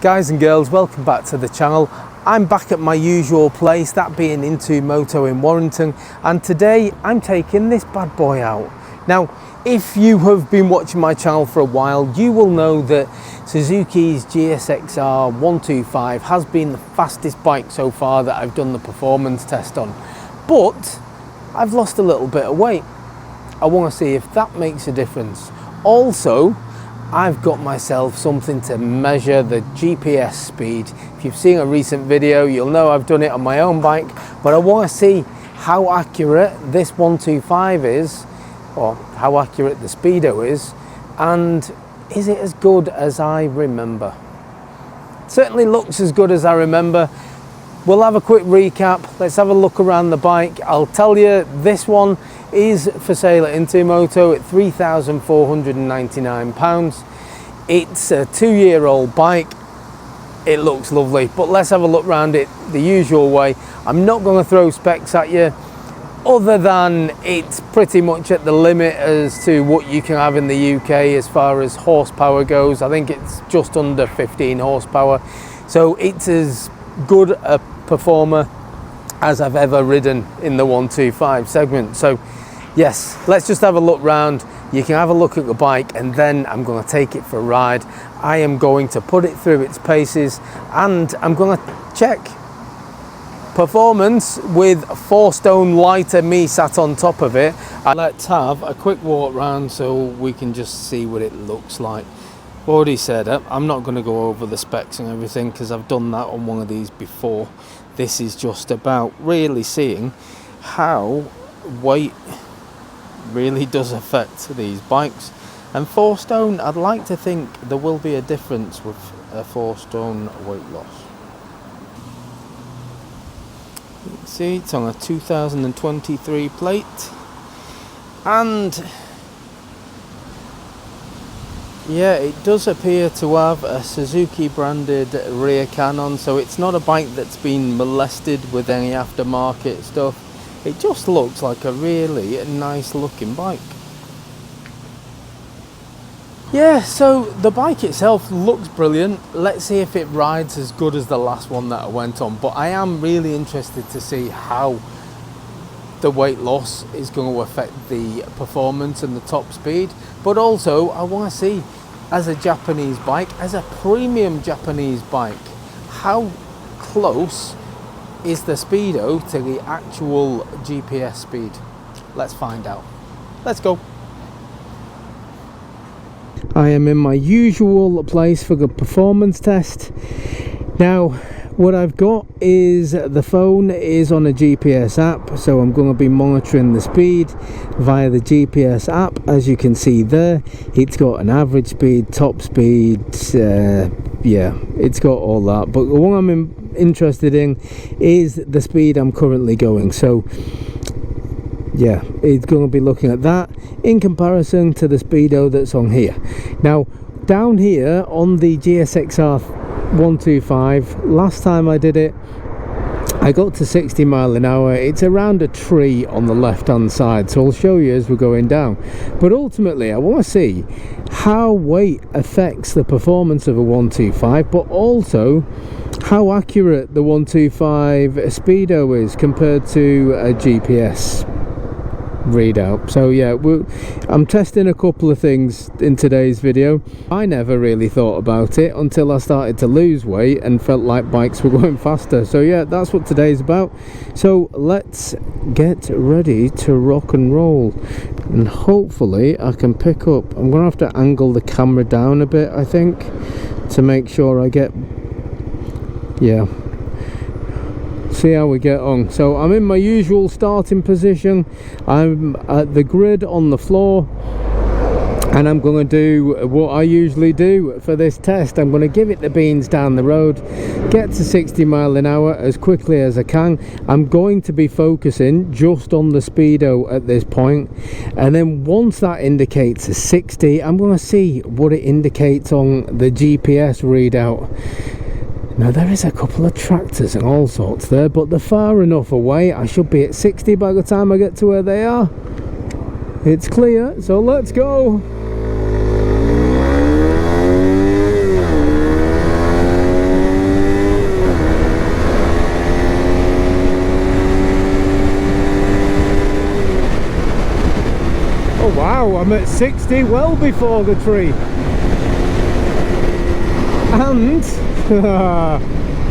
Guys and girls, welcome back to the channel. I'm back at my usual place, that being Into Moto in Warrington, and today I'm taking this bad boy out. Now, if you have been watching my channel for a while, you will know that Suzuki's GSXR125 has been the fastest bike so far that I've done the performance test on, but I've lost a little bit of weight. I want to see if that makes a difference. Also, I've got myself something to measure the GPS speed. If you've seen a recent video, you'll know I've done it on my own bike, but I want to see how accurate this 125 is, or how accurate the Speedo is, and is it as good as I remember? It certainly looks as good as I remember. We'll have a quick recap. Let's have a look around the bike. I'll tell you, this one is for sale at Into Moto at £3,499. It's a 2-year-old bike. It looks lovely, but let's have a look around it the usual way. I'm not going to throw specs at you, other than it's pretty much at the limit as to what you can have in the UK as far as horsepower goes. I think it's just under 15 horsepower, so it's as good a performer as I've ever ridden in the 125 segment. So yes, let's just have a look round. You can have a look at the bike, and then I'm going to take it for a ride. I am going to put it through its paces, and I'm going to check performance with 4 stone lighter me sat on top of it. And let's have a quick walk round so we can just see what it looks like. Already said it, I'm not going to go over the specs and everything because I've done that on one of these before. This is just about really seeing how weight really does affect these bikes. And 4 stone, I'd like to think there will be a difference with a 4 stone weight loss. You can see it's on a 2023 plate, and yeah, it does appear to have a Suzuki branded rear cannon, so it's not a bike that's been molested with any aftermarket stuff. It just looks like a really nice looking bike. Yeah, so the bike itself looks brilliant. Let's see if it rides as good as the last one that I went on, but I am really interested to see how the weight loss is going to affect the performance and the top speed. But also I want to see, as a Japanese bike, as a premium Japanese bike, how close is the Speedo to the actual GPS speed. Let's find out. Let's go. I am in my usual place for the performance test. Now, what I've got is the phone is on a GPS app, so I'm going to be monitoring the speed via the GPS app. As you can see there, it's got an average speed, top speed, yeah, it's got all that. But the one I'm interested in is the speed I'm currently going. So yeah, it's going to be looking at that in comparison to the Speedo that's on here. Now, down here on the GSXR125, last time I did it, I got to 60 miles an hour. It's around a tree on the left hand side, so I'll show you as we're going down. But ultimately I want to see how weight affects the performance of a 125, but also how accurate the 125 Speedo is compared to a GPS readout. So yeah, I'm testing a couple of things in today's video. I never really thought about it until I started to lose weight and felt like bikes were going faster. So yeah, that's what today's about. So let's get ready to rock and roll, and hopefully I can pick up. I'm gonna have to angle the camera down a bit, I think, to make sure I get, yeah, see how we get on. So I'm in my usual starting position. I'm at the grid on the floor, and I'm going to do what I usually do for this test. I'm going to give it the beans down the road, get to 60 miles an hour as quickly as I can. I'm going to be focusing just on the Speedo at this point, and then once that indicates a 60, I'm going to see what it indicates on the GPS readout. Now there is a couple of tractors and all sorts there, but they're far enough away. I should be at 60 by the time I get to where they are. It's clear, so let's go. I'm at 60 well before the tree. And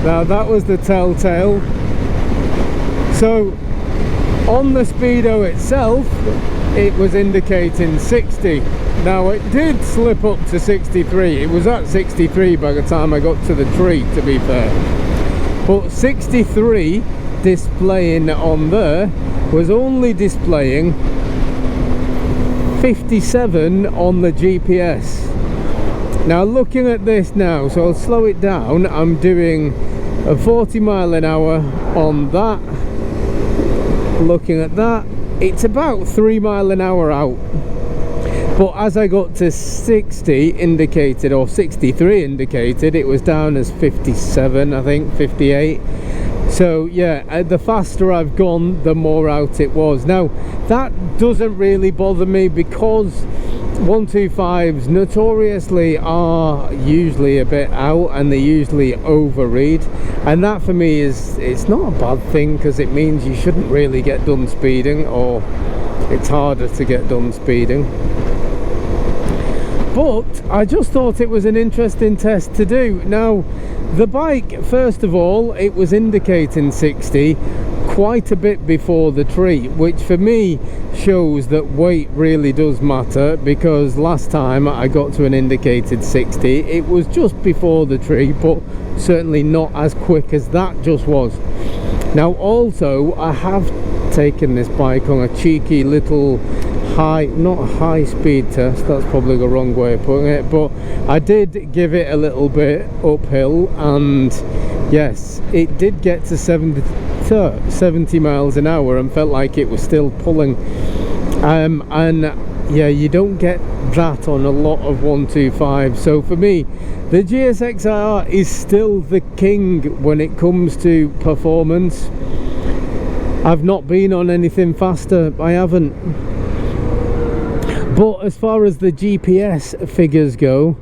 now that was the telltale. So on the Speedo itself it was indicating 60. Now it did slip up to 63. It was at 63 by the time I got to the tree, to be fair. But 63 displaying on there was only displaying 57 on the GPS. Now looking at this now, so I'll slow it down. I'm doing a 40 mile an hour on that. Looking at that, it's about 3 mile an hour out. But as I got to 60 indicated, or 63 indicated, it was down as 57, I think, 58. So yeah, the faster I've gone, the more out it was. Now that doesn't really bother me, because 125s notoriously are usually a bit out and they usually overread, and that for me it's not a bad thing, because it means you shouldn't really get done speeding, or it's harder to get done speeding. But I just thought it was an interesting test to do. Now the bike, first of all, it was indicating 60 quite a bit before the tree, which for me shows that weight really does matter, because last time I got to an indicated 60, it was just before the tree, but certainly not as quick as that just was. Now also, I have taken this bike on a cheeky little not a high speed test, that's probably the wrong way of putting it, but I did give it a little bit uphill, and yes, it did get to 70 miles an hour and felt like it was still pulling. And yeah, you don't get that on a lot of 125. So for me, the GSXR is still the king when it comes to performance. I've not been on anything faster, I haven't. But as far as the GPS figures go,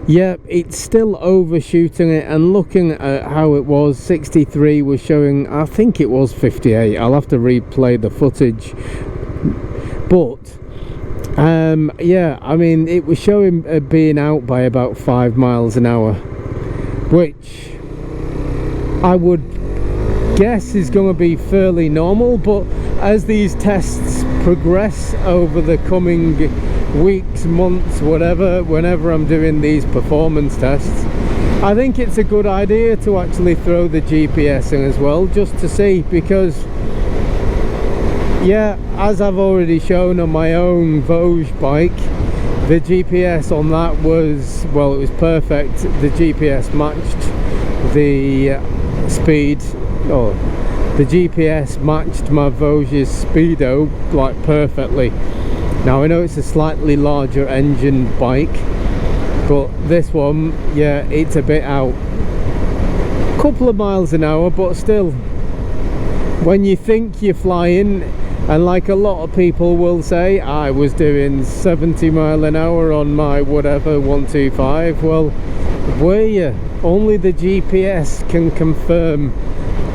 yeah, it's still overshooting it. And looking at how it was, 63 was showing, I think it was 58. I'll have to replay the footage. But yeah, I mean, it was showing being out by about 5 miles an hour, which I would guess is going to be fairly normal. But as these tests progress over the coming weeks, months, whatever, whenever I'm doing these performance tests, I think it's a good idea to actually throw the GPS in as well, just to see, because yeah, as I've already shown on my own Vosges bike, the GPS on that was, well, it was perfect. The GPS matched the speed, or the GPS matched my Vosges Speedo like perfectly. Now I know it's a slightly larger engine bike, but this one, yeah, it's a bit out. Couple of miles an hour, but still, when you think you're flying, and like a lot of people will say, I was doing 70 mile an hour on my whatever 125, well, were you? Only the GPS can confirm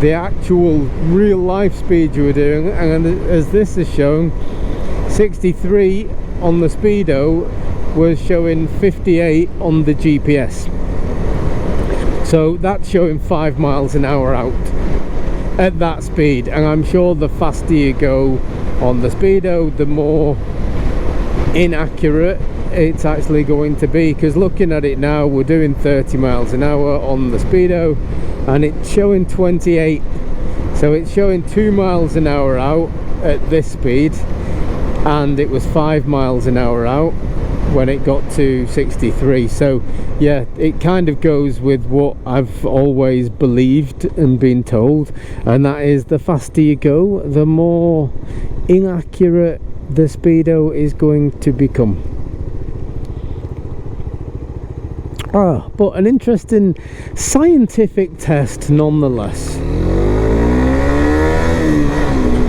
the actual real life speed you were doing. And as this is shown, 63 on the Speedo was showing 58 on the GPS, so that's showing 5 miles an hour out at that speed. And I'm sure the faster you go on the Speedo, the more inaccurate it's actually going to be, because looking at it now, we're doing 30 miles an hour on the Speedo and it's showing 28, so it's showing 2 miles an hour out at this speed, and it was 5 miles an hour out when it got to 63. So yeah, it kind of goes with what I've always believed and been told, and that is the faster you go, the more inaccurate the Speedo is going to become. But an interesting scientific test nonetheless.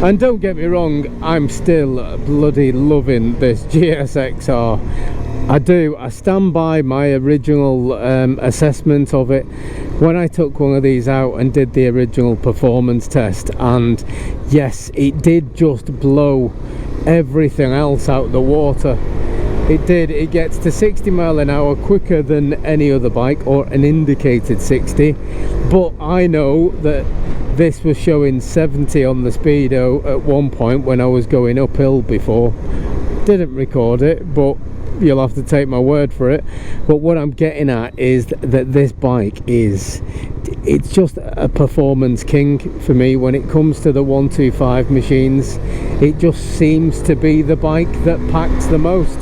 And don't get me wrong, I'm still bloody loving this GSXR. I stand by my original assessment of it when I took one of these out and did the original performance test, and yes, it did just blow everything else out the water. It did. It gets to 60 mile an hour quicker than any other bike, or an indicated 60, but I know that this was showing 70 on the Speedo at one point when I was going uphill before. Didn't record it, but you'll have to take my word for it. But what I'm getting at is that this bike it's just a performance king for me when it comes to the 125 machines. It just seems to be the bike that packs the most.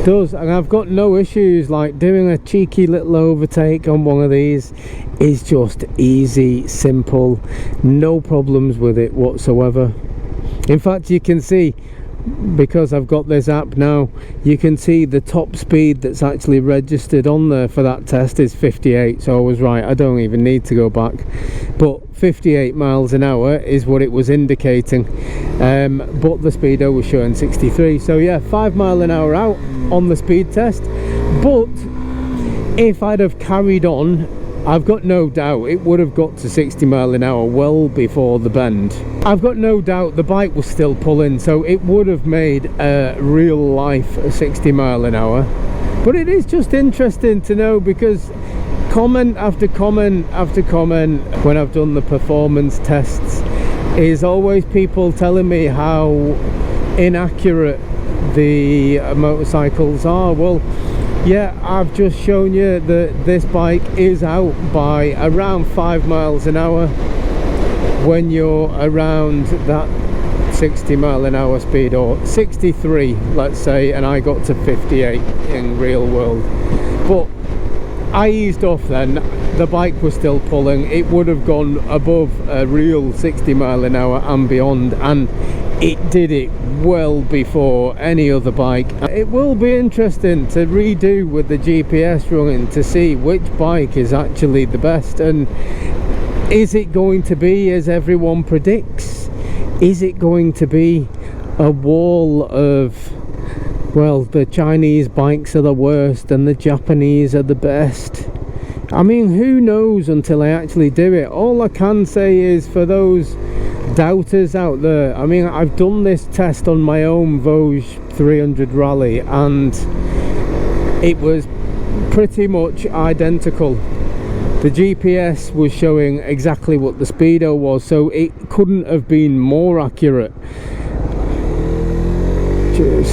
It does, and I've got no issues. Like, doing a cheeky little overtake on one of these is just easy, simple, no problems with it whatsoever. In fact, you can see, because I've got this app now, you can see the top speed that's actually registered on there for that test is 58, so I was right, I don't even need to go back. But 58 miles an hour is what it was indicating, but the Speedo was showing 63, so yeah, 5 mile an hour out on the speed test. But if I'd have carried on, I've got no doubt it would have got to 60 mile an hour well before the bend. I've got no doubt the bike was still pulling, so it would have made a real life 60 mile an hour. But it is just interesting to know, because comment after comment after comment when I've done the performance tests is always people telling me how inaccurate the motorcycles are. Well, yeah, I've just shown you that this bike is out by around 5 miles an hour when you're around that 60 mile an hour speed, or 63 let's say, and I got to 58 in real world. But I eased off then, the bike was still pulling, it would have gone above a real 60 mile an hour and beyond, and it did it well before any other bike. It will be interesting to redo with the GPS running to see which bike is actually the best, and is it going to be as everyone predicts? Is it going to be a wall of, well, the Chinese bikes are the worst and the Japanese are the best? I mean, who knows until I actually do it. All I can say is, for those doubters out there, I mean, I've done this test on my own Vosges 300 Rally and it was pretty much identical. The GPS was showing exactly what the Speedo was, so it couldn't have been more accurate. Cheers.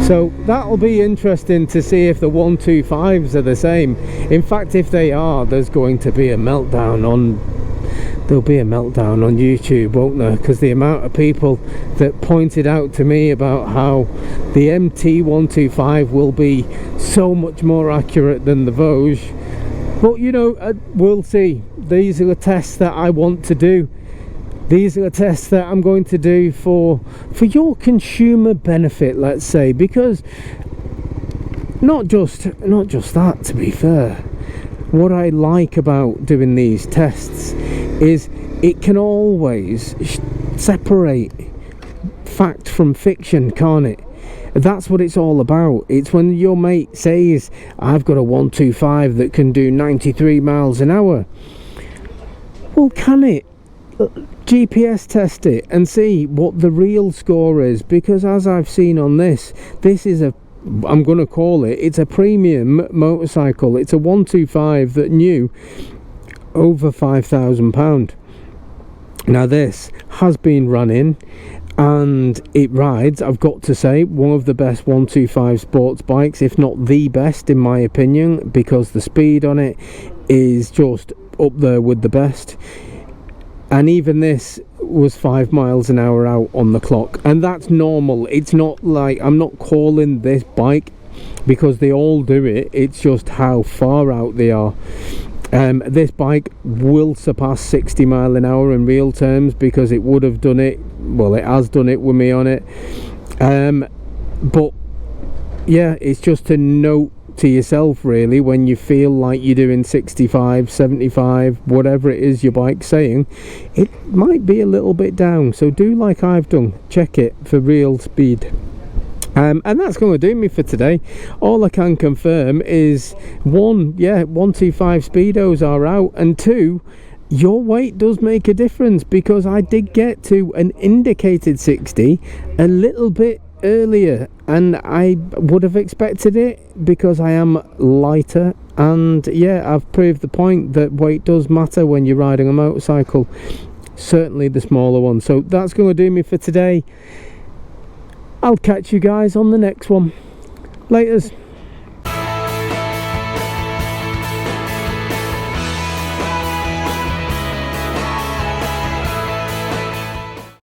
So that'll be interesting to see if the 125s are the same. In fact, if they are, there's going to be a meltdown on YouTube, won't there? Because the amount of people that pointed out to me about how the MT125 will be so much more accurate than the Vosges. But you know, we'll see. These are the tests that I want to do. These are the tests that I'm going to do for your consumer benefit, let's say, because not just that, to be fair. What I like about doing these tests is it can always separate fact from fiction, can't it? That's what it's all about. It's when your mate says, I've got a 125 that can do 93 miles an hour. Well, can it? GPS test it and see what the real score is, because as I've seen on this is I'm going to call it's a premium motorcycle. It's a 125 that new over £5,000. Now this has been running and it rides, I've got to say, one of the best 125 sports bikes, if not the best in my opinion, because the speed on it is just up there with the best. And even this was 5 miles an hour out on the clock, and that's normal. It's not like, I'm not calling this bike because they all do it, it's just how far out they are. This bike will surpass 60 mile an hour in real terms, because it would have done it, well, it has done it with me on it. But yeah, it's just a note to yourself really, when you feel like you're doing 65, 75, whatever it is your bike's saying, it might be a little bit down. So do like I've done, check it for real speed. And that's going to do me for today. All I can confirm is, one, yeah, 125 Speedos are out, and two, your weight does make a difference, because I did get to an indicated 60 a little bit earlier, and I would have expected it because I am lighter. And yeah, I've proved the point that weight does matter when you're riding a motorcycle, certainly the smaller one. So that's going to do me for today. I'll catch you guys on the next one. Laters.